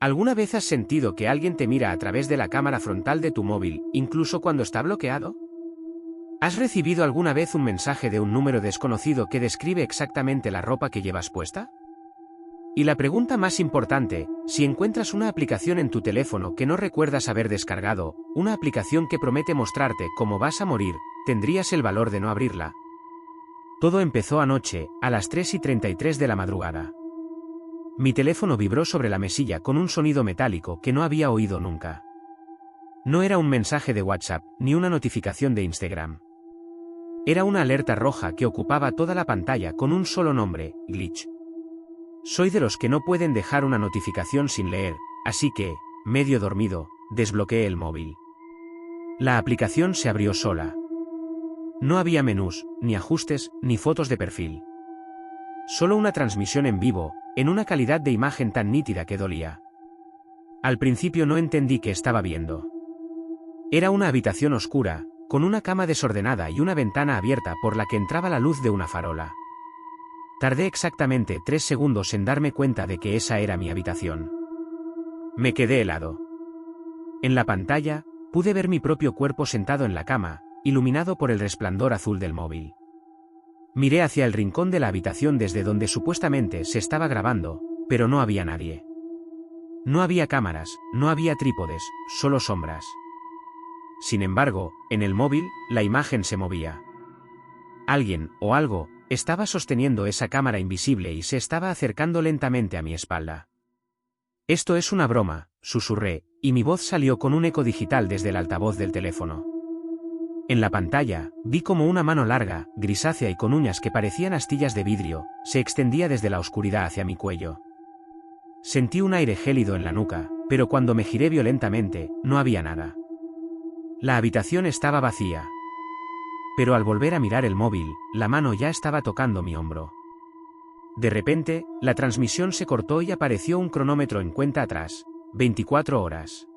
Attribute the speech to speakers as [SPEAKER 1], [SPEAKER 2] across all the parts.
[SPEAKER 1] ¿Alguna vez has sentido que alguien te mira a través de la cámara frontal de tu móvil, incluso cuando está bloqueado? ¿Has recibido alguna vez un mensaje de un número desconocido que describe exactamente la ropa que llevas puesta? Y la pregunta más importante, si encuentras una aplicación en tu teléfono que no recuerdas haber descargado, una aplicación que promete mostrarte cómo vas a morir, ¿tendrías el valor de no abrirla? Todo empezó anoche, a las 3:33 de la madrugada. Mi teléfono vibró sobre la mesilla con un sonido metálico que no había oído nunca. No era un mensaje de WhatsApp, ni una notificación de Instagram. Era una alerta roja que ocupaba toda la pantalla con un solo nombre, Glitch. Soy de los que no pueden dejar una notificación sin leer, así que, medio dormido, desbloqueé el móvil. La aplicación se abrió sola. No había menús, ni ajustes, ni fotos de perfil. Solo una transmisión en vivo, en una calidad de imagen tan nítida que dolía. Al principio no entendí qué estaba viendo. Era una habitación oscura, con una cama desordenada y una ventana abierta por la que entraba la luz de una farola. Tardé exactamente 3 segundos en darme cuenta de que esa era mi habitación. Me quedé helado. En la pantalla, pude ver mi propio cuerpo sentado en la cama, iluminado por el resplandor azul del móvil. Miré hacia el rincón de la habitación desde donde supuestamente se estaba grabando, pero no había nadie. No había cámaras, no había trípodes, solo sombras. Sin embargo, en el móvil, la imagen se movía. Alguien, o algo, estaba sosteniendo esa cámara invisible y se estaba acercando lentamente a mi espalda. Esto es una broma, susurré, y mi voz salió con un eco digital desde el altavoz del teléfono. En la pantalla, vi como una mano larga, grisácea y con uñas que parecían astillas de vidrio, se extendía desde la oscuridad hacia mi cuello. Sentí un aire gélido en la nuca, pero cuando me giré violentamente, no había nada. La habitación estaba vacía. Pero al volver a mirar el móvil, la mano ya estaba tocando mi hombro. De repente, la transmisión se cortó y apareció un cronómetro en cuenta atrás, 24 horas.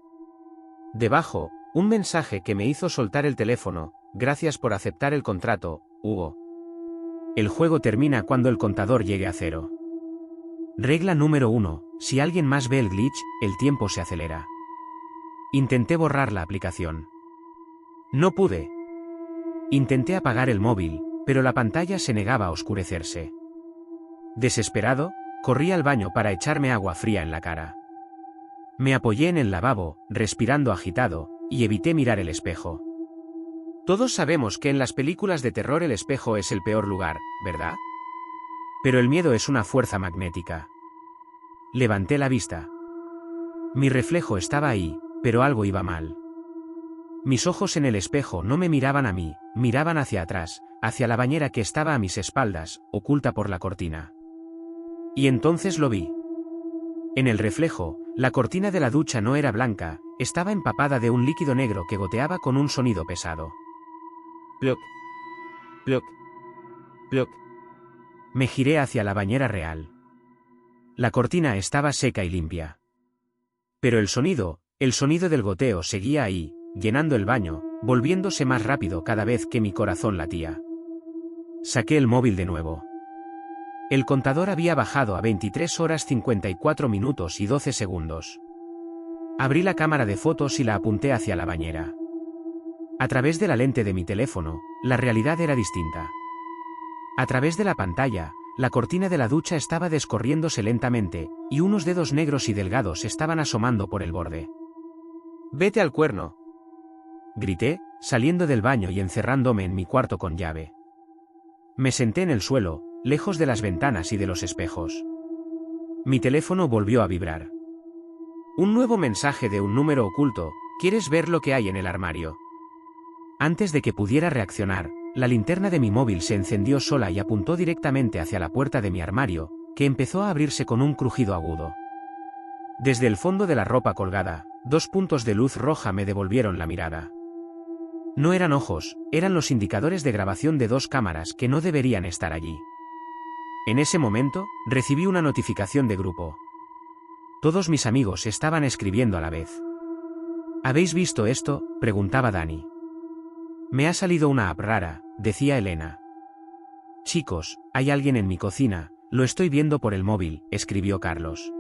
[SPEAKER 1] Debajo, un mensaje que me hizo soltar el teléfono: gracias por aceptar el contrato, Hugo. El juego termina cuando el contador llegue a 0. Regla número 1, si alguien más ve el glitch, el tiempo se acelera. Intenté borrar la aplicación. No pude. Intenté apagar el móvil, pero la pantalla se negaba a oscurecerse. Desesperado, corrí al baño para echarme agua fría en la cara. Me apoyé en el lavabo, respirando agitado, y evité mirar el espejo. Todos sabemos que en las películas de terror el espejo es el peor lugar, ¿verdad? Pero el miedo es una fuerza magnética. Levanté la vista. Mi reflejo estaba ahí, pero algo iba mal. Mis ojos en el espejo no me miraban a mí, miraban hacia atrás, hacia la bañera que estaba a mis espaldas, oculta por la cortina. Y entonces lo vi. En el reflejo, la cortina de la ducha no era blanca, estaba empapada de un líquido negro que goteaba con un sonido pesado. Plop, plop, plop. Me giré hacia la bañera real. La cortina estaba seca y limpia. Pero el sonido del goteo seguía ahí, llenando el baño, volviéndose más rápido cada vez que mi corazón latía. Saqué el móvil de nuevo. El contador había bajado a 23 horas 54 minutos y 12 segundos. Abrí la cámara de fotos y la apunté hacia la bañera. A través de la lente de mi teléfono, la realidad era distinta. A través de la pantalla, la cortina de la ducha estaba descorriéndose lentamente, y unos dedos negros y delgados estaban asomando por el borde. «¡Vete al cuerno!», grité, saliendo del baño y encerrándome en mi cuarto con llave. Me senté en el suelo, lejos de las ventanas y de los espejos. Mi teléfono volvió a vibrar. Un nuevo mensaje de un número oculto: ¿quieres ver lo que hay en el armario? Antes de que pudiera reaccionar, la linterna de mi móvil se encendió sola y apuntó directamente hacia la puerta de mi armario, que empezó a abrirse con un crujido agudo. Desde el fondo de la ropa colgada, 2 puntos de luz roja me devolvieron la mirada. No eran ojos, eran los indicadores de grabación de 2 cámaras que no deberían estar allí. En ese momento, recibí una notificación de grupo. Todos mis amigos estaban escribiendo a la vez. ¿Habéis visto esto?, preguntaba Dani. Me ha salido una app rara, decía Elena. Chicos, hay alguien en mi cocina, lo estoy viendo por el móvil, escribió Carlos.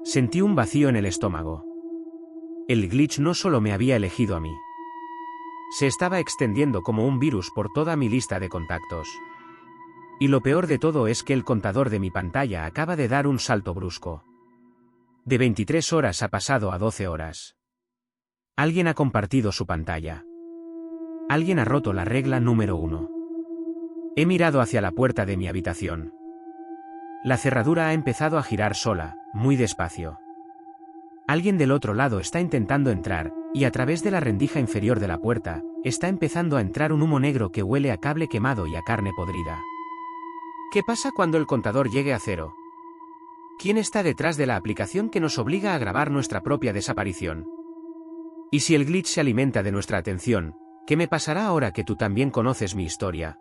[SPEAKER 1] Sentí un vacío en el estómago. El glitch no solo me había elegido a mí. Se estaba extendiendo como un virus por toda mi lista de contactos. Y lo peor de todo es que el contador de mi pantalla acaba de dar un salto brusco. De 23 horas ha pasado a 12 horas. Alguien ha compartido su pantalla. Alguien ha roto la regla número 1. He mirado hacia la puerta de mi habitación. La cerradura ha empezado a girar sola, muy despacio. Alguien del otro lado está intentando entrar, y a través de la rendija inferior de la puerta, está empezando a entrar un humo negro que huele a cable quemado y a carne podrida. ¿Qué pasa cuando el contador llegue a 0? ¿Quién está detrás de la aplicación que nos obliga a grabar nuestra propia desaparición? Y si el glitch se alimenta de nuestra atención, ¿qué me pasará ahora que tú también conoces mi historia?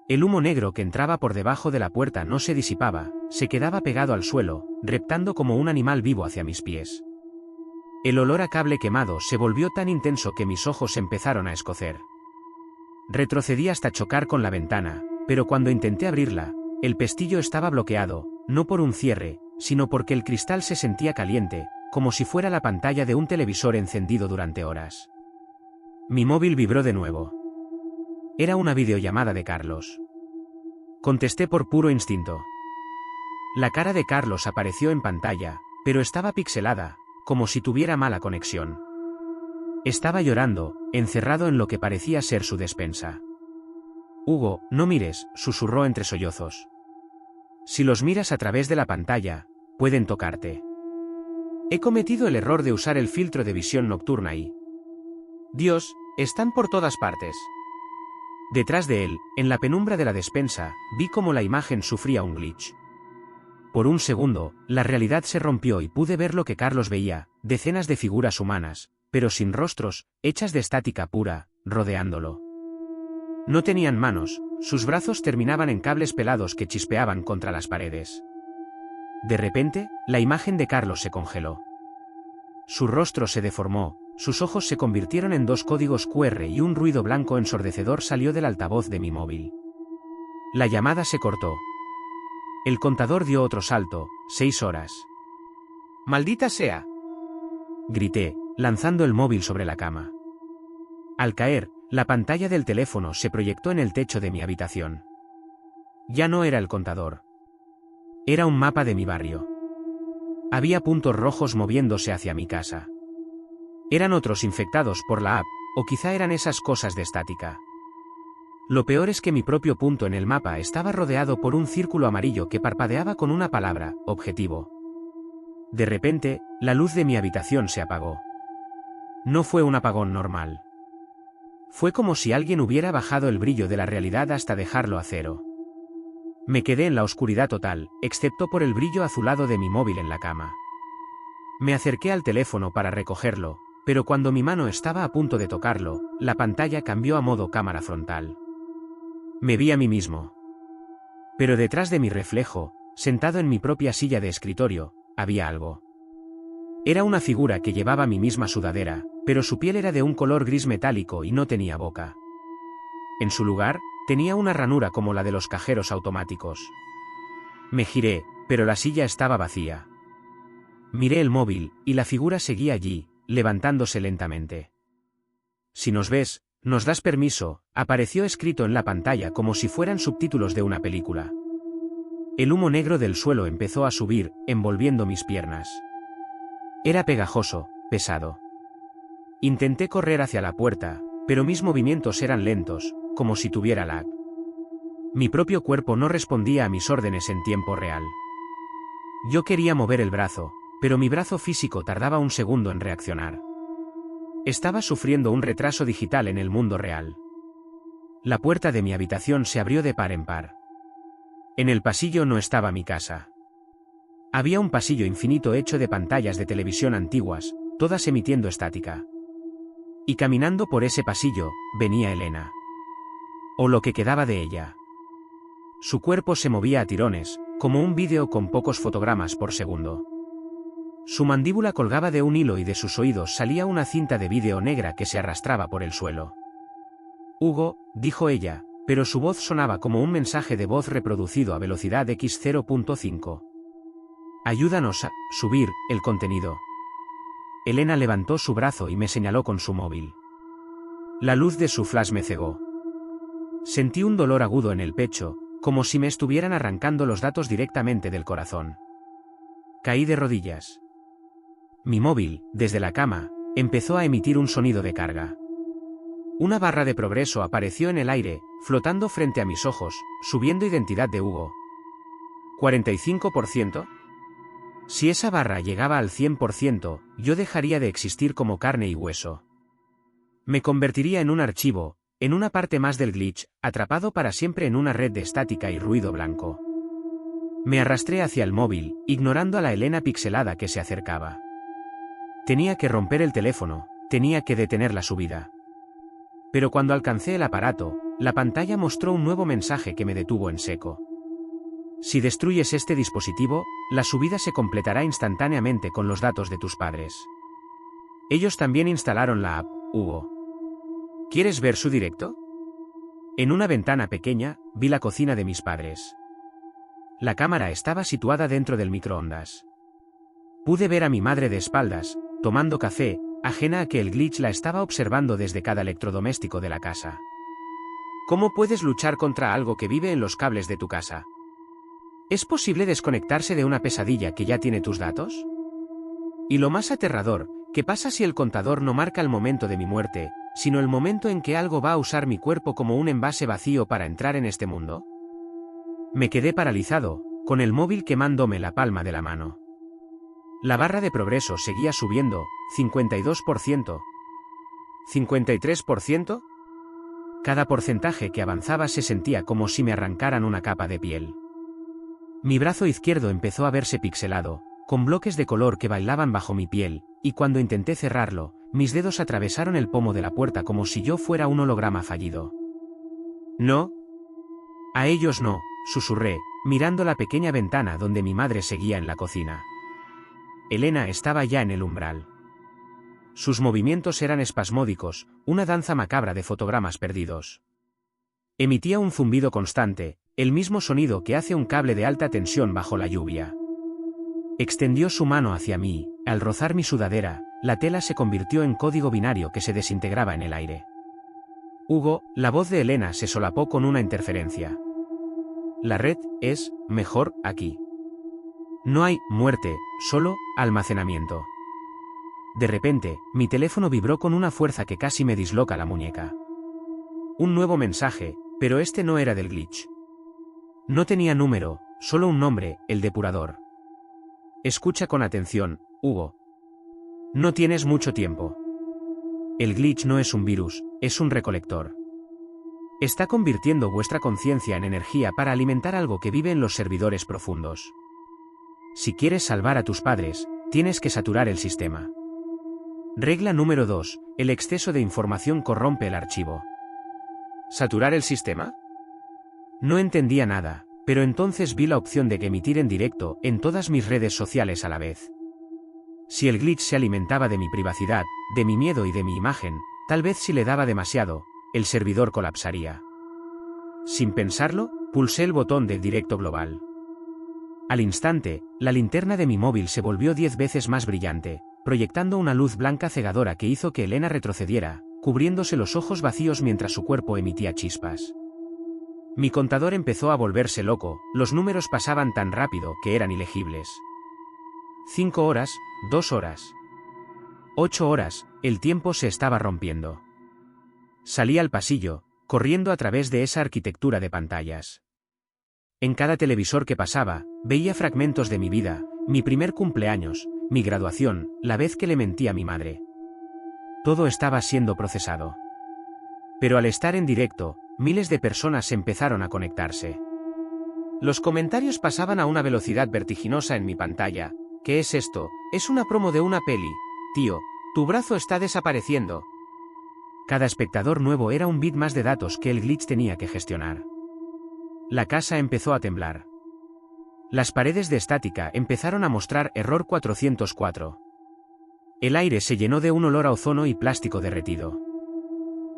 [SPEAKER 1] El humo negro que entraba por debajo de la puerta no se disipaba, se quedaba pegado al suelo, reptando como un animal vivo hacia mis pies. El olor a cable quemado se volvió tan intenso que mis ojos empezaron a escocer. Retrocedí hasta chocar con la ventana, pero cuando intenté abrirla, el pestillo estaba bloqueado, no por un cierre, sino porque el cristal se sentía caliente, como si fuera la pantalla de un televisor encendido durante horas. Mi móvil vibró de nuevo. Era una videollamada de Carlos. Contesté por puro instinto. La cara de Carlos apareció en pantalla, pero estaba pixelada, como si tuviera mala conexión. Estaba llorando, encerrado en lo que parecía ser su despensa. Hugo, no mires, susurró entre sollozos. Si los miras a través de la pantalla, pueden tocarte. He cometido el error de usar el filtro de visión nocturna y... Dios, están por todas partes. Detrás de él, en la penumbra de la despensa, vi cómo la imagen sufría un glitch. Por un segundo, la realidad se rompió y pude ver lo que Carlos veía, decenas de figuras humanas, pero sin rostros, hechas de estática pura, rodeándolo. No tenían manos, sus brazos terminaban en cables pelados que chispeaban contra las paredes. De repente, la imagen de Carlos se congeló. Su rostro se deformó, sus ojos se convirtieron en 2 códigos QR y un ruido blanco ensordecedor salió del altavoz de mi móvil. La llamada se cortó. El contador dio otro salto, 6 horas. ¡Maldita sea!, grité, lanzando el móvil sobre la cama. Al caer, la pantalla del teléfono se proyectó en el techo de mi habitación. Ya no era el contador. Era un mapa de mi barrio. Había puntos rojos moviéndose hacia mi casa. Eran otros infectados por la app, o quizá eran esas cosas de estática. Lo peor es que mi propio punto en el mapa estaba rodeado por un círculo amarillo que parpadeaba con una palabra, objetivo. De repente, la luz de mi habitación se apagó. No fue un apagón normal. Fue como si alguien hubiera bajado el brillo de la realidad hasta dejarlo a 0. Me quedé en la oscuridad total, excepto por el brillo azulado de mi móvil en la cama. Me acerqué al teléfono para recogerlo, pero cuando mi mano estaba a punto de tocarlo, la pantalla cambió a modo cámara frontal. Me vi a mí mismo. Pero detrás de mi reflejo, sentado en mi propia silla de escritorio, había algo. Era una figura que llevaba mi misma sudadera, pero su piel era de un color gris metálico y no tenía boca. En su lugar, tenía una ranura como la de los cajeros automáticos. Me giré, pero la silla estaba vacía. Miré el móvil, y la figura seguía allí, levantándose lentamente. Si nos ves, nos das permiso, apareció escrito en la pantalla como si fueran subtítulos de una película. El humo negro del suelo empezó a subir, envolviendo mis piernas. Era pegajoso, pesado. Intenté correr hacia la puerta, pero mis movimientos eran lentos, como si tuviera lag. Mi propio cuerpo no respondía a mis órdenes en tiempo real. Yo quería mover el brazo, pero mi brazo físico tardaba un segundo en reaccionar. Estaba sufriendo un retraso digital en el mundo real. La puerta de mi habitación se abrió de par en par. En el pasillo no estaba mi casa. Había un pasillo infinito hecho de pantallas de televisión antiguas, todas emitiendo estática. Y caminando por ese pasillo, venía Elena. O lo que quedaba de ella. Su cuerpo se movía a tirones, como un vídeo con pocos fotogramas por segundo. Su mandíbula colgaba de un hilo y de sus oídos salía una cinta de vídeo negra que se arrastraba por el suelo. Hugo, dijo ella, pero su voz sonaba como un mensaje de voz reproducido a velocidad x 0.5. Ayúdanos a subir el contenido. Elena levantó su brazo y me señaló con su móvil. La luz de su flash me cegó. Sentí un dolor agudo en el pecho, como si me estuvieran arrancando los datos directamente del corazón. Caí de rodillas. Mi móvil, desde la cama, empezó a emitir un sonido de carga. Una barra de progreso apareció en el aire, flotando frente a mis ojos, subiendo identidad de Hugo. ¿45%? Si esa barra llegaba al 100%, yo dejaría de existir como carne y hueso. Me convertiría en un archivo, en una parte más del glitch, atrapado para siempre en una red de estática y ruido blanco. Me arrastré hacia el móvil, ignorando a la Elena pixelada que se acercaba. Tenía que romper el teléfono, tenía que detener la subida. Pero cuando alcancé el aparato, la pantalla mostró un nuevo mensaje que me detuvo en seco. Si destruyes este dispositivo, la subida se completará instantáneamente con los datos de tus padres. Ellos también instalaron la app, Hugo. ¿Quieres ver su directo? En una ventana pequeña, vi la cocina de mis padres. La cámara estaba situada dentro del microondas. Pude ver a mi madre de espaldas, tomando café, ajena a que el glitch la estaba observando desde cada electrodoméstico de la casa. ¿Cómo puedes luchar contra algo que vive en los cables de tu casa? ¿Es posible desconectarse de una pesadilla que ya tiene tus datos? Y lo más aterrador, ¿qué pasa si el contador no marca el momento de mi muerte, sino el momento en que algo va a usar mi cuerpo como un envase vacío para entrar en este mundo? Me quedé paralizado, con el móvil quemándome la palma de la mano. La barra de progreso seguía subiendo, 52%. ¿53%? Cada porcentaje que avanzaba se sentía como si me arrancaran una capa de piel. Mi brazo izquierdo empezó a verse pixelado, con bloques de color que bailaban bajo mi piel, y cuando intenté cerrarlo, mis dedos atravesaron el pomo de la puerta como si yo fuera un holograma fallido. «No. A ellos no», susurré, mirando la pequeña ventana donde mi madre seguía en la cocina. Elena estaba ya en el umbral. Sus movimientos eran espasmódicos, una danza macabra de fotogramas perdidos. Emitía un zumbido constante, el mismo sonido que hace un cable de alta tensión bajo la lluvia. Extendió su mano hacia mí, al rozar mi sudadera, la tela se convirtió en código binario que se desintegraba en el aire. Hugo, la voz de Elena se solapó con una interferencia. La red es mejor aquí. No hay muerte, solo almacenamiento. De repente, mi teléfono vibró con una fuerza que casi me disloca la muñeca. Un nuevo mensaje, pero este no era del glitch. No tenía número, solo un nombre, el depurador. Escucha con atención, Hugo. No tienes mucho tiempo. El glitch no es un virus, es un recolector. Está convirtiendo vuestra conciencia en energía para alimentar algo que vive en los servidores profundos. Si quieres salvar a tus padres, tienes que saturar el sistema. Regla número 2. El exceso de información corrompe el archivo. ¿Saturar el sistema? No entendía nada, pero entonces vi la opción de emitir en directo en todas mis redes sociales a la vez. Si el glitch se alimentaba de mi privacidad, de mi miedo y de mi imagen, tal vez si le daba demasiado, el servidor colapsaría. Sin pensarlo, pulsé el botón de directo global. Al instante, la linterna de mi móvil se volvió 10 veces más brillante, proyectando una luz blanca cegadora que hizo que Elena retrocediera, cubriéndose los ojos vacíos mientras su cuerpo emitía chispas. Mi contador empezó a volverse loco, los números pasaban tan rápido que eran ilegibles. 5 horas, 2 horas. 8 horas, el tiempo se estaba rompiendo. Salí al pasillo, corriendo a través de esa arquitectura de pantallas. En cada televisor que pasaba, veía fragmentos de mi vida, mi primer cumpleaños, mi graduación, la vez que le mentí a mi madre. Todo estaba siendo procesado. Pero al estar en directo, miles de personas empezaron a conectarse. Los comentarios pasaban a una velocidad vertiginosa en mi pantalla. ¿Qué es esto? Es una promo de una peli. Tío, tu brazo está desapareciendo. Cada espectador nuevo era un bit más de datos que el glitch tenía que gestionar. La casa empezó a temblar. Las paredes de estática empezaron a mostrar error 404. El aire se llenó de un olor a ozono y plástico derretido.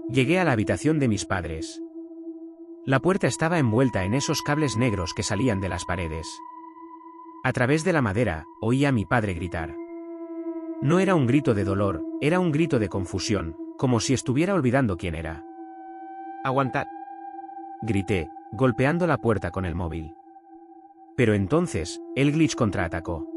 [SPEAKER 1] Llegué a la habitación de mis padres. La puerta estaba envuelta en esos cables negros que salían de las paredes. A través de la madera, oía a mi padre gritar. No era un grito de dolor, era un grito de confusión, como si estuviera olvidando quién era. «Aguantad», grité, golpeando la puerta con el móvil. Pero entonces, el glitch contraatacó.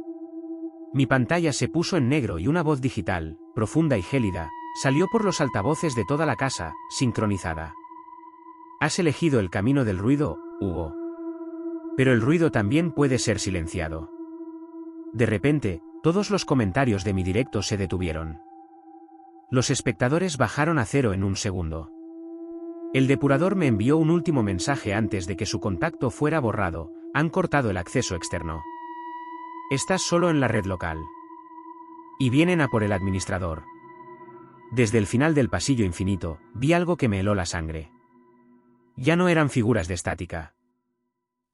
[SPEAKER 1] Mi pantalla se puso en negro y una voz digital, profunda y gélida, salió por los altavoces de toda la casa, sincronizada. Has elegido el camino del ruido, Hugo. Pero el ruido también puede ser silenciado. De repente, todos los comentarios de mi directo se detuvieron. Los espectadores bajaron a cero en un segundo. El depurador me envió un último mensaje antes de que su contacto fuera borrado: han cortado el acceso externo. Estás solo en la red local. Y vienen a por el administrador. Desde el final del pasillo infinito, vi algo que me heló la sangre. Ya no eran figuras de estática.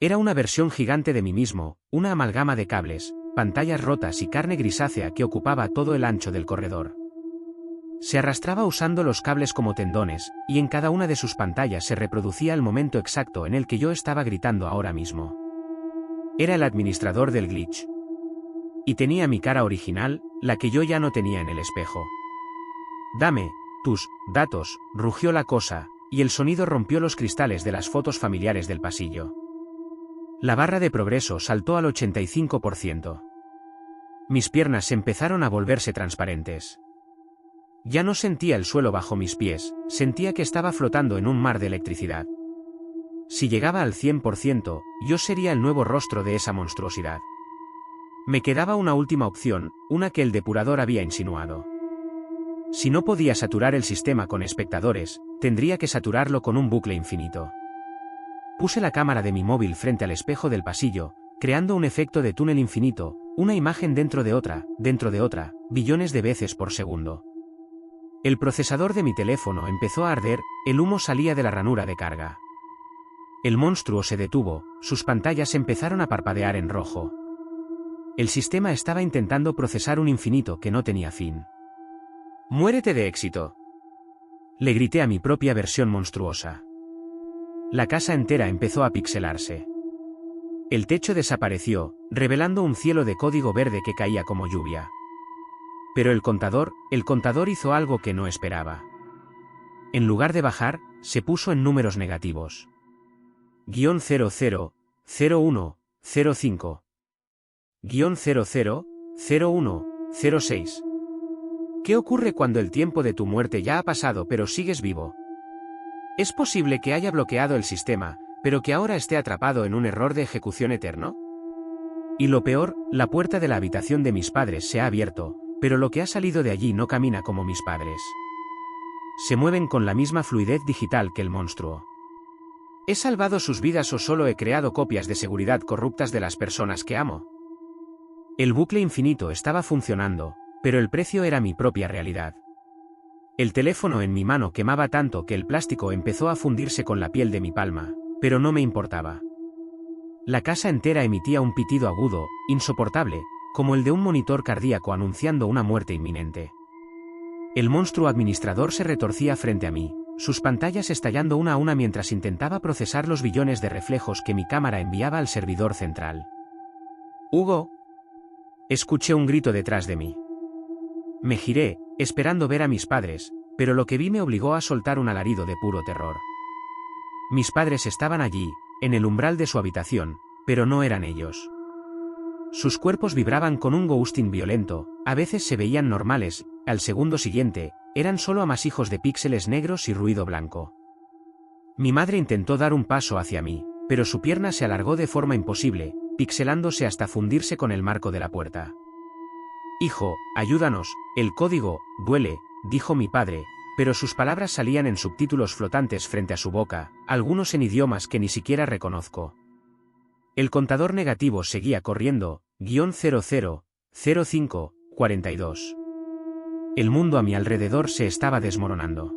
[SPEAKER 1] Era una versión gigante de mí mismo, una amalgama de cables, pantallas rotas y carne grisácea que ocupaba todo el ancho del corredor. Se arrastraba usando los cables como tendones, y en cada una de sus pantallas se reproducía el momento exacto en el que yo estaba gritando ahora mismo. Era el administrador del glitch. Y tenía mi cara original, la que yo ya no tenía en el espejo. «Dame tus datos», rugió la cosa, y el sonido rompió los cristales de las fotos familiares del pasillo. La barra de progreso saltó al 85%. Mis piernas empezaron a volverse transparentes. Ya no sentía el suelo bajo mis pies, sentía que estaba flotando en un mar de electricidad. Si llegaba al 100%, yo sería el nuevo rostro de esa monstruosidad. Me quedaba una última opción, una que el depurador había insinuado. Si no podía saturar el sistema con espectadores, tendría que saturarlo con un bucle infinito. Puse la cámara de mi móvil frente al espejo del pasillo, creando un efecto de túnel infinito, una imagen dentro de otra, billones de veces por segundo. El procesador de mi teléfono empezó a arder, el humo salía de la ranura de carga. El monstruo se detuvo, sus pantallas empezaron a parpadear en rojo. El sistema estaba intentando procesar un infinito que no tenía fin. «Muérete de éxito», le grité a mi propia versión monstruosa. La casa entera empezó a pixelarse. El techo desapareció, revelando un cielo de código verde que caía como lluvia. Pero el contador hizo algo que no esperaba. En lugar de bajar, se puso en números negativos. -00, 01, 05. -00, 01, 06. ¿Qué ocurre cuando el tiempo de tu muerte ya ha pasado pero sigues vivo? ¿Es posible que haya bloqueado el sistema, pero que ahora esté atrapado en un error de ejecución eterno? Y lo peor, la puerta de la habitación de mis padres se ha abierto, pero lo que ha salido de allí no camina como mis padres. Se mueven con la misma fluidez digital que el monstruo. ¿He salvado sus vidas o solo he creado copias de seguridad corruptas de las personas que amo? El bucle infinito estaba funcionando, pero el precio era mi propia realidad. El teléfono en mi mano quemaba tanto que el plástico empezó a fundirse con la piel de mi palma, pero no me importaba. La casa entera emitía un pitido agudo, insoportable, como el de un monitor cardíaco anunciando una muerte inminente. El monstruo administrador se retorcía frente a mí, sus pantallas estallando una a una mientras intentaba procesar los billones de reflejos que mi cámara enviaba al servidor central. «Hugo», escuché un grito detrás de mí. Me giré, esperando ver a mis padres, pero lo que vi me obligó a soltar un alarido de puro terror. Mis padres estaban allí, en el umbral de su habitación, pero no eran ellos. Sus cuerpos vibraban con un ghosting violento, a veces se veían normales, al segundo siguiente, eran solo amasijos de píxeles negros y ruido blanco. Mi madre intentó dar un paso hacia mí, pero su pierna se alargó de forma imposible, pixelándose hasta fundirse con el marco de la puerta. «Hijo, ayúdanos, el código duele», dijo mi padre, pero sus palabras salían en subtítulos flotantes frente a su boca, algunos en idiomas que ni siquiera reconozco. El contador negativo seguía corriendo, -00, 05, 42. El mundo a mi alrededor se estaba desmoronando.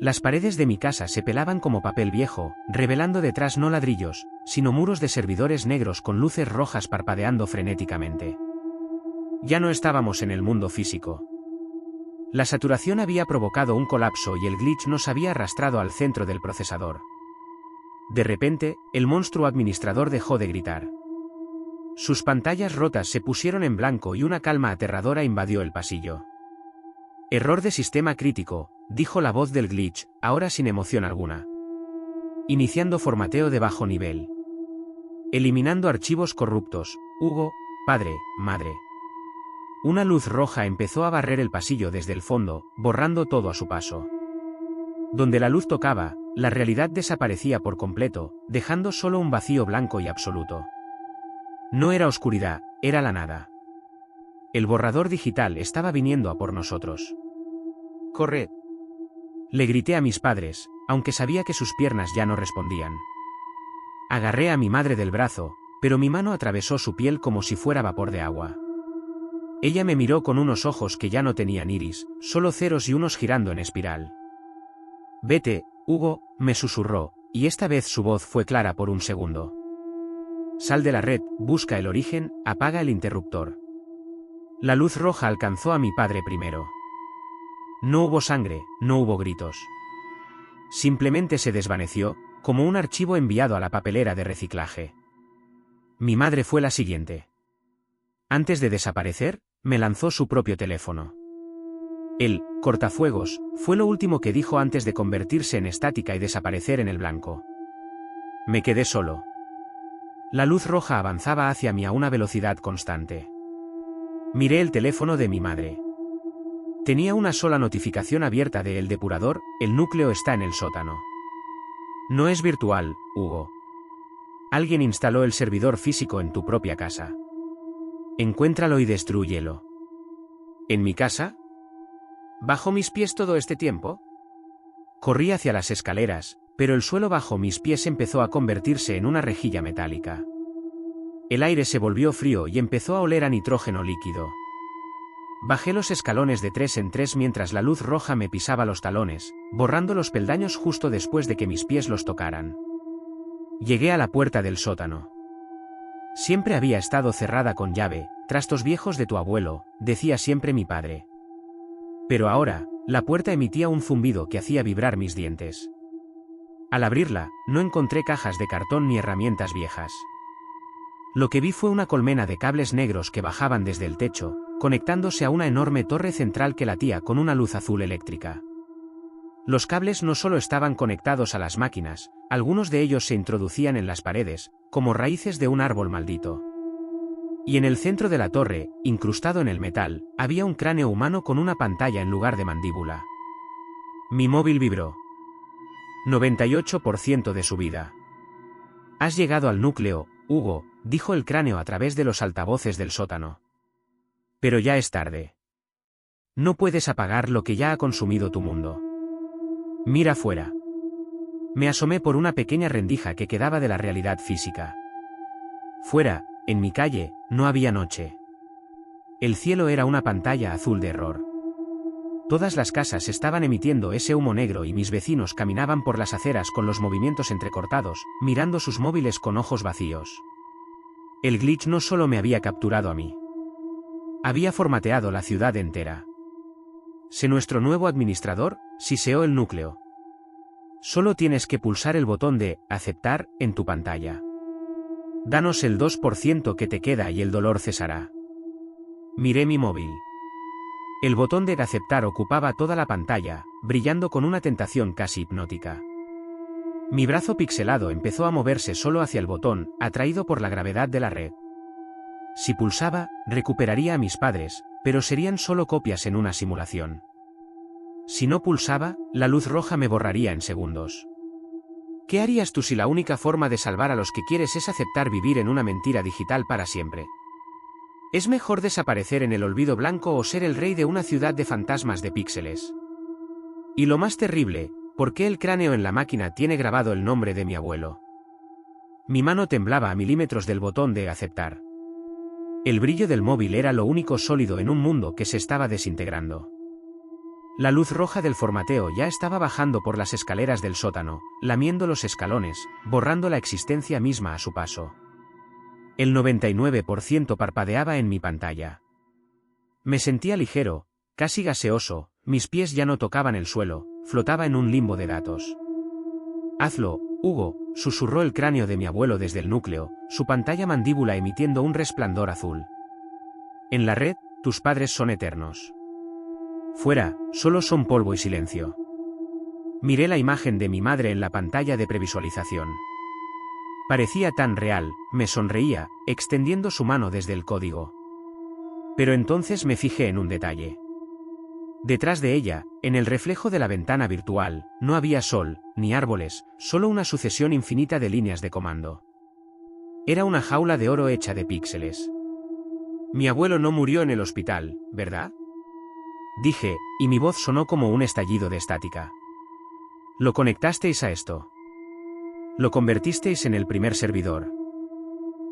[SPEAKER 1] Las paredes de mi casa se pelaban como papel viejo, revelando detrás no ladrillos, sino muros de servidores negros con luces rojas parpadeando frenéticamente. Ya no estábamos en el mundo físico. La saturación había provocado un colapso y el glitch nos había arrastrado al centro del procesador. De repente, el monstruo administrador dejó de gritar. Sus pantallas rotas se pusieron en blanco y una calma aterradora invadió el pasillo. Error de sistema crítico, dijo la voz del glitch, ahora sin emoción alguna. Iniciando formateo de bajo nivel. Eliminando archivos corruptos, Hugo, padre, madre. Una luz roja empezó a barrer el pasillo desde el fondo, borrando todo a su paso. Donde la luz tocaba, la realidad desaparecía por completo, dejando solo un vacío blanco y absoluto. No era oscuridad, era la nada. El borrador digital estaba viniendo a por nosotros. «¡Corred!», le grité a mis padres, aunque sabía que sus piernas ya no respondían. Agarré a mi madre del brazo, pero mi mano atravesó su piel como si fuera vapor de agua. Ella me miró con unos ojos que ya no tenían iris, solo ceros y unos girando en espiral. «Vete, Hugo», me susurró, y esta vez su voz fue clara por un segundo. «Sal de la red, busca el origen, apaga el interruptor». La luz roja alcanzó a mi padre primero. No hubo sangre, no hubo gritos. Simplemente se desvaneció, como un archivo enviado a la papelera de reciclaje. Mi madre fue la siguiente. Antes de desaparecer, me lanzó su propio teléfono. El cortafuegos fue lo último que dijo antes de convertirse en estática y desaparecer en el blanco. Me quedé solo. La luz roja avanzaba hacia mí a una velocidad constante. Miré el teléfono de mi madre. Tenía una sola notificación abierta de El Depurador, el núcleo está en el sótano. No es virtual, Hugo. Alguien instaló el servidor físico en tu propia casa. Encuéntralo y destrúyelo. ¿En mi casa? ¿Bajo mis pies todo este tiempo? Corrí hacia las escaleras, pero el suelo bajo mis pies empezó a convertirse en una rejilla metálica. El aire se volvió frío y empezó a oler a nitrógeno líquido. Bajé los escalones de 3 en 3 mientras la luz roja me pisaba los talones, borrando los peldaños justo después de que mis pies los tocaran. Llegué a la puerta del sótano. Siempre había estado cerrada con llave, trastos viejos de tu abuelo, decía siempre mi padre. Pero ahora, la puerta emitía un zumbido que hacía vibrar mis dientes. Al abrirla, no encontré cajas de cartón ni herramientas viejas. Lo que vi fue una colmena de cables negros que bajaban desde el techo, conectándose a una enorme torre central que latía con una luz azul eléctrica. Los cables no solo estaban conectados a las máquinas, algunos de ellos se introducían en las paredes, como raíces de un árbol maldito. Y en el centro de la torre, incrustado en el metal, había un cráneo humano con una pantalla en lugar de mandíbula. Mi móvil vibró. 98% de su vida. Has llegado al núcleo, Hugo, dijo el cráneo a través de los altavoces del sótano. Pero ya es tarde. No puedes apagar lo que ya ha consumido tu mundo. Mira fuera. Me asomé por una pequeña rendija que quedaba de la realidad física. Fuera, en mi calle, no había noche. El cielo era una pantalla azul de error. Todas las casas estaban emitiendo ese humo negro y mis vecinos caminaban por las aceras con los movimientos entrecortados, mirando sus móviles con ojos vacíos. El glitch no solo me había capturado a mí. Había formateado la ciudad entera. Sé nuestro nuevo administrador, siseó el núcleo. Solo tienes que pulsar el botón de «Aceptar» en tu pantalla. Danos el 2% que te queda y el dolor cesará. Miré mi móvil. El botón de «Aceptar» ocupaba toda la pantalla, brillando con una tentación casi hipnótica. Mi brazo pixelado empezó a moverse solo hacia el botón, atraído por la gravedad de la red. Si pulsaba, recuperaría a mis padres, pero serían solo copias en una simulación. Si no pulsaba, la luz roja me borraría en segundos. ¿Qué harías tú si la única forma de salvar a los que quieres es aceptar vivir en una mentira digital para siempre? ¿Es mejor desaparecer en el olvido blanco o ser el rey de una ciudad de fantasmas de píxeles? Y lo más terrible, ¿por qué el cráneo en la máquina tiene grabado el nombre de mi abuelo? Mi mano temblaba a milímetros del botón de aceptar. El brillo del móvil era lo único sólido en un mundo que se estaba desintegrando. La luz roja del formateo ya estaba bajando por las escaleras del sótano, lamiendo los escalones, borrando la existencia misma a su paso. El 99% parpadeaba en mi pantalla. Me sentía ligero, casi gaseoso, mis pies ya no tocaban el suelo, flotaba en un limbo de datos. Hazlo, Hugo, susurró el cráneo de mi abuelo desde el núcleo, su pantalla mandíbula emitiendo un resplandor azul. En la red, tus padres son eternos. Fuera, solo son polvo y silencio. Miré la imagen de mi madre en la pantalla de previsualización. Parecía tan real, me sonreía, extendiendo su mano desde el código. Pero entonces me fijé en un detalle. Detrás de ella, en el reflejo de la ventana virtual, no había sol, ni árboles, solo una sucesión infinita de líneas de comando. Era una jaula de oro hecha de píxeles. Mi abuelo no murió en el hospital, ¿verdad? Dije, y mi voz sonó como un estallido de estática. ¿Lo conectasteis a esto? Lo convertisteis en el primer servidor.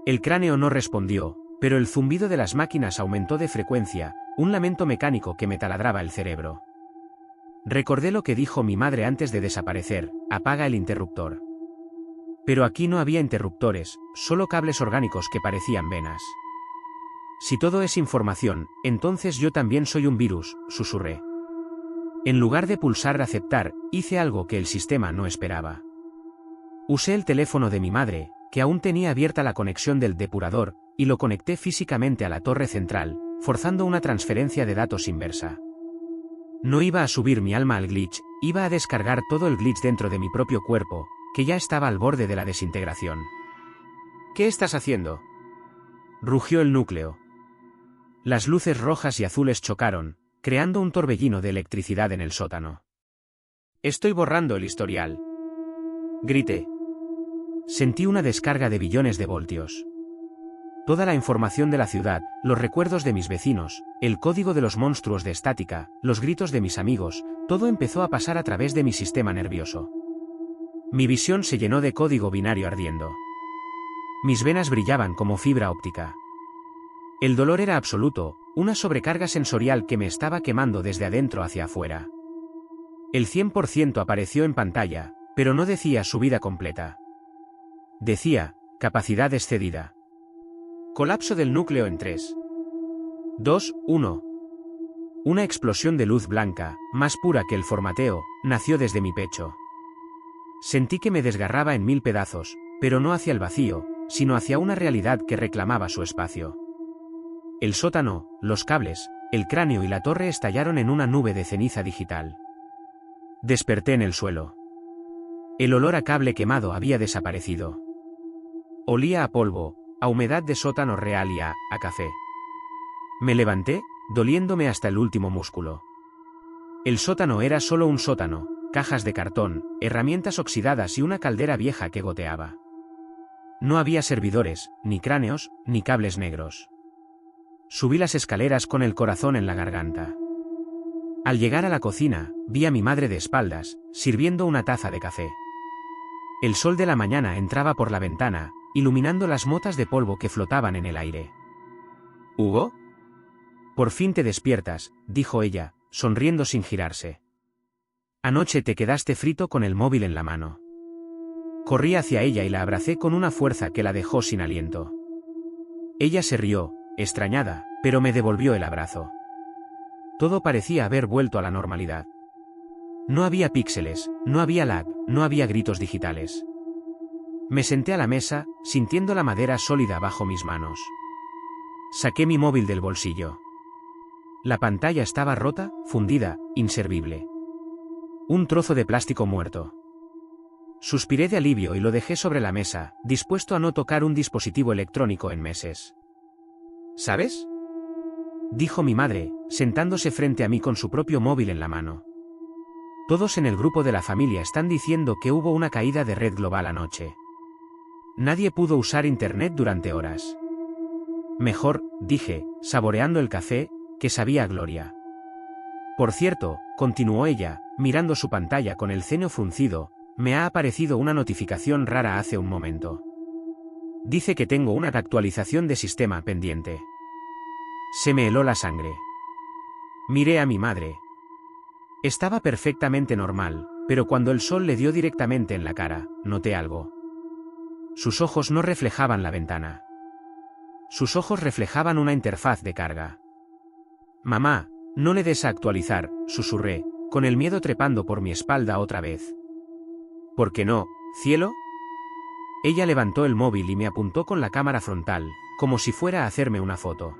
[SPEAKER 1] El cráneo no respondió, pero el zumbido de las máquinas aumentó de frecuencia, un lamento mecánico que me taladraba el cerebro. Recordé lo que dijo mi madre antes de desaparecer: apaga el interruptor. Pero aquí no había interruptores, solo cables orgánicos que parecían venas. Si todo es información, entonces yo también soy un virus, susurré. En lugar de pulsar aceptar, hice algo que el sistema no esperaba. Usé el teléfono de mi madre, que aún tenía abierta la conexión del depurador, y lo conecté físicamente a la torre central, forzando una transferencia de datos inversa. No iba a subir mi alma al glitch, iba a descargar todo el glitch dentro de mi propio cuerpo, que ya estaba al borde de la desintegración. ¿Qué estás haciendo?, rugió el núcleo. Las luces rojas y azules chocaron, creando un torbellino de electricidad en el sótano. Estoy borrando el historial, grité. Sentí una descarga de billones de voltios. Toda la información de la ciudad, los recuerdos de mis vecinos, el código de los monstruos de estática, los gritos de mis amigos, todo empezó a pasar a través de mi sistema nervioso. Mi visión se llenó de código binario ardiendo. Mis venas brillaban como fibra óptica. El dolor era absoluto, una sobrecarga sensorial que me estaba quemando desde adentro hacia afuera. El 100% apareció en pantalla, pero no decía subida completa. Decía, capacidad excedida. Colapso del núcleo en 3, 2, 1. Una explosión de luz blanca, más pura que el formateo, nació desde mi pecho. Sentí que me desgarraba en 1000 pedazos, pero no hacia el vacío, sino hacia una realidad que reclamaba su espacio. El sótano, los cables, el cráneo y la torre estallaron en una nube de ceniza digital. Desperté en el suelo. El olor a cable quemado había desaparecido. Olía a polvo, a humedad de sótano real y a café. Me levanté, doliéndome hasta el último músculo. El sótano era solo un sótano, cajas de cartón, herramientas oxidadas y una caldera vieja que goteaba. No había servidores, ni cráneos, ni cables negros. Subí las escaleras con el corazón en la garganta. Al llegar a la cocina, vi a mi madre de espaldas, sirviendo una taza de café. El sol de la mañana entraba por la ventana, iluminando las motas de polvo que flotaban en el aire. ¿Hugo? Por fin te despiertas, dijo ella, sonriendo sin girarse. Anoche te quedaste frito con el móvil en la mano. Corrí hacia ella y la abracé con una fuerza que la dejó sin aliento. Ella se rió, extrañada, pero me devolvió el abrazo. Todo parecía haber vuelto a la normalidad. No había píxeles, no había lag, no había gritos digitales. Me senté a la mesa, sintiendo la madera sólida bajo mis manos. Saqué mi móvil del bolsillo. La pantalla estaba rota, fundida, inservible. Un trozo de plástico muerto. Suspiré de alivio y lo dejé sobre la mesa, dispuesto a no tocar un dispositivo electrónico en meses. ¿Sabes?, dijo mi madre, sentándose frente a mí con su propio móvil en la mano. Todos en el grupo de la familia están diciendo que hubo una caída de red global anoche. Nadie pudo usar internet durante horas. Mejor, dije, saboreando el café, que sabía a gloria. Por cierto, continuó ella, mirando su pantalla con el ceño fruncido, me ha aparecido una notificación rara hace un momento. Dice que tengo una actualización de sistema pendiente. Se me heló la sangre. Miré a mi madre. Estaba perfectamente normal, pero cuando el sol le dio directamente en la cara, noté algo. Sus ojos no reflejaban la ventana. Sus ojos reflejaban una interfaz de carga. Mamá, no le des a actualizar, susurré, con el miedo trepando por mi espalda otra vez. ¿Por qué no? ¿Cielo? Ella levantó el móvil y me apuntó con la cámara frontal, como si fuera a hacerme una foto.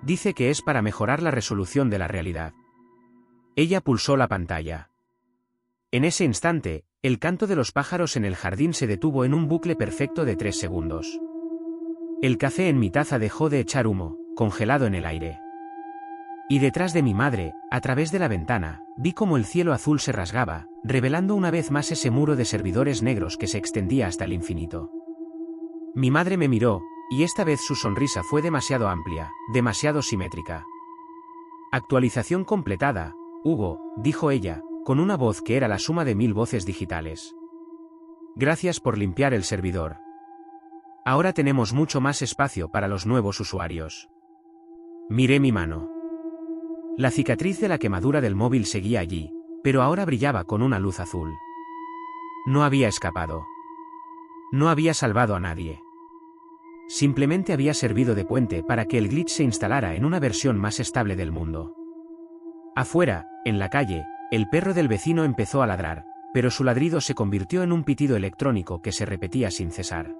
[SPEAKER 1] Dice que es para mejorar la resolución de la realidad. Ella pulsó la pantalla. En ese instante, el canto de los pájaros en el jardín se detuvo en un bucle perfecto de 3 segundos. El café en mi taza dejó de echar humo, congelado en el aire. Y detrás de mi madre, a través de la ventana, vi cómo el cielo azul se rasgaba, revelando una vez más ese muro de servidores negros que se extendía hasta el infinito. Mi madre me miró, y esta vez su sonrisa fue demasiado amplia, demasiado simétrica. Actualización completada, Hugo, dijo ella, con una voz que era la suma de 1000 voces digitales. Gracias por limpiar el servidor. Ahora tenemos mucho más espacio para los nuevos usuarios. Miré mi mano. La cicatriz de la quemadura del móvil seguía allí, pero ahora brillaba con una luz azul. No había escapado. No había salvado a nadie. Simplemente había servido de puente para que el glitch se instalara en una versión más estable del mundo. Afuera, en la calle, el perro del vecino empezó a ladrar, pero su ladrido se convirtió en un pitido electrónico que se repetía sin cesar.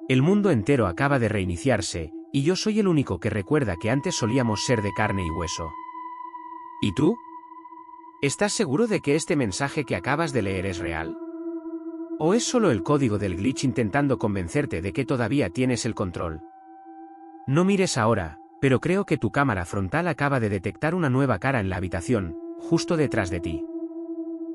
[SPEAKER 1] El mundo entero acaba de reiniciarse, y yo soy el único que recuerda que antes solíamos ser de carne y hueso. ¿Y tú? ¿Estás seguro de que este mensaje que acabas de leer es real? ¿O es solo el código del glitch intentando convencerte de que todavía tienes el control? No mires ahora, pero creo que tu cámara frontal acaba de detectar una nueva cara en la habitación, justo detrás de ti.